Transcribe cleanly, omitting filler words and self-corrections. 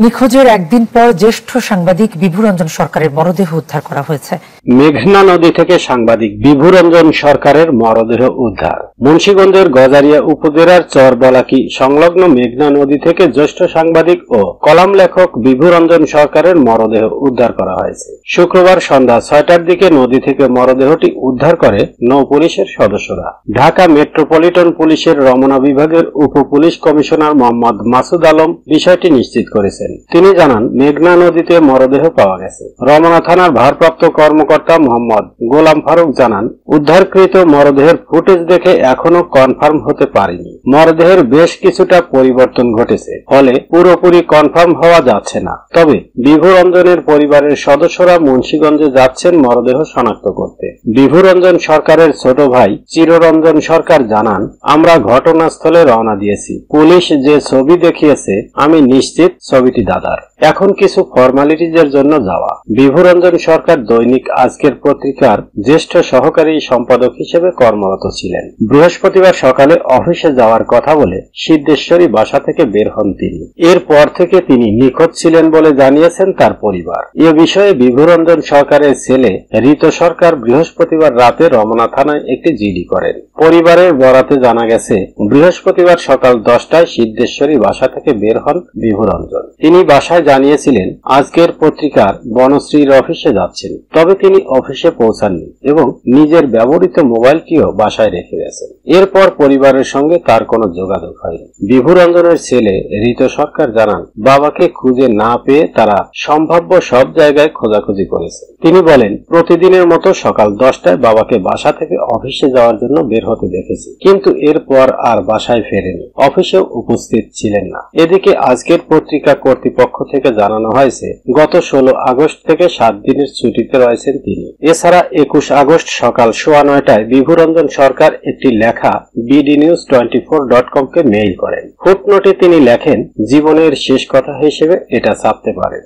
নিখোঁজের একদিন পর জ্যেষ্ঠ সাংবাদিক বিভুরঞ্জন সরকারের মরদেহ উদ্ধার করা হয়েছে। মেঘনা নদী থেকে সাংবাদিক বিভুরঞ্জন সরকারের মরদেহ উদ্ধার। মুন্সিগঞ্জের গজারিয়া উপজেলার চরবলাকি সংলগ্ন মেঘনা নদী থেকে জ্যেষ্ঠ সাংবাদিক ও কলাম লেখক বিভুরঞ্জন সরকারের মরদেহ উদ্ধার করা হয়েছে। শুক্রবার সন্ধ্যা 6টার দিকে নদী থেকে মরদেহটি উদ্ধার করে নৌ পুলিশের সদস্যরা। ঢাকা মেট্রোপলিটন পুলিশের রমনা বিভাগের উপ পুলিশ কমিশনার মোহাম্মদ মাসুদ আলম বিষয়টি নিশ্চিত করেছেন। তিনি জানান, মেঘনা নদীতে মরদেহ পাওয়া গেছে। রমনা থানার ভারপ্রাপ্ত কর্মকর্তা মোহাম্মদ গোলাম ফারুক জানান, উদ্ধারকৃত মরদেহের ফুটেজ দেখে এখনো কনফার্ম হতে পারেনি। মরদেহের বেশ কিছুটা পরিবর্তন ঘটেছে, ফলে পুরোপুরি কনফার্ম হওয়া যাচ্ছে না। তবে বিভুরঞ্জনের পরিবারের সদস্যরা মুন্সিগঞ্জে যাচ্ছেন মরদেহ শনাক্ত করতে। বিভুরঞ্জন সরকারের ছোট ভাই চিররঞ্জন সরকার জানান, আমরা ঘটনাস্থলে রওনা দিয়েছি। পুলিশ যে ছবি দেখিয়েছে আমি নিশ্চিত ছবিটি দাদার। এখন কিছু ফর্মালিটিজের জন্য যাওয়া। বিভুরঞ্জন সরকার দৈনিক আজকের পত্রিকার জ্যেষ্ঠ সহকারী সম্পাদক হিসেবে কর্মরত ছিলেন। বৃহস্পতিবার সকালে অফিসে যাওয়ার কথা বলে সিদ্ধেশ্বরী বাসা থেকে বের হন তিনি। এরপর থেকে তিনি নিখোঁজ ছিলেন বলে জানিয়েছেন তার পরিবার। এ বিষয়ে বিভুরঞ্জন সরকারের ছেলে ঋত সরকার বৃহস্পতিবার রাতে রমনা থানায় একটি জিডি করেন। পরিবারের বরাতে জানা গেছে, বৃহস্পতিবার সকাল 10টায় সিদ্ধেশ্বরী বাসা থেকে বের হন বিভুরঞ্জন। তিনি বাসায় জানিয়েছিলেন আজকের পত্রিকার বনশ্রীর অফিসে যাচ্ছেন। তবে তিনি অফিসে পৌঁছাননি এবং নিজের ব্যবহৃত মোবাইলটিও বাসায় রেখে গেছেন। এরপর পরিবারের সঙ্গে তার কোনো যোগাযোগ হয়নি। বিভুরঞ্জনের ছেলে ঋত সরকার জানান, বাবাকে খুঁজে না পেয়ে তারা সম্ভাব্য সব জায়গায় খোঁজাখুঁজি করেছে। তিনি বলেন, প্রতিদিনের মতো সকাল 10টায় বাবাকে বাসা থেকে অফিসে যাওয়ার জন্য বের হতে দেখেছি, কিন্তু এরপর আর বাসায় ফেরেনি, অফিসেও উপস্থিত ছিলেন না। এদিকে আজকের পত্রিকা কর্তৃপক্ষ থেকে জানানো হয়েছে, গত 16 আগস্ট থেকে 7 দিনের ছুটিতে রয়েছেন তিনি। এছাড়া 21 আগস্ট সকাল 9:15টায় বিভুরঞ্জন সরকার একটি লেখা bdnews24.com কে মেইল করেন। ফুটনোটে তিনি লেখেন, জীবনের শেষ কথা হিসেবে এটা ছাপতে পারেন।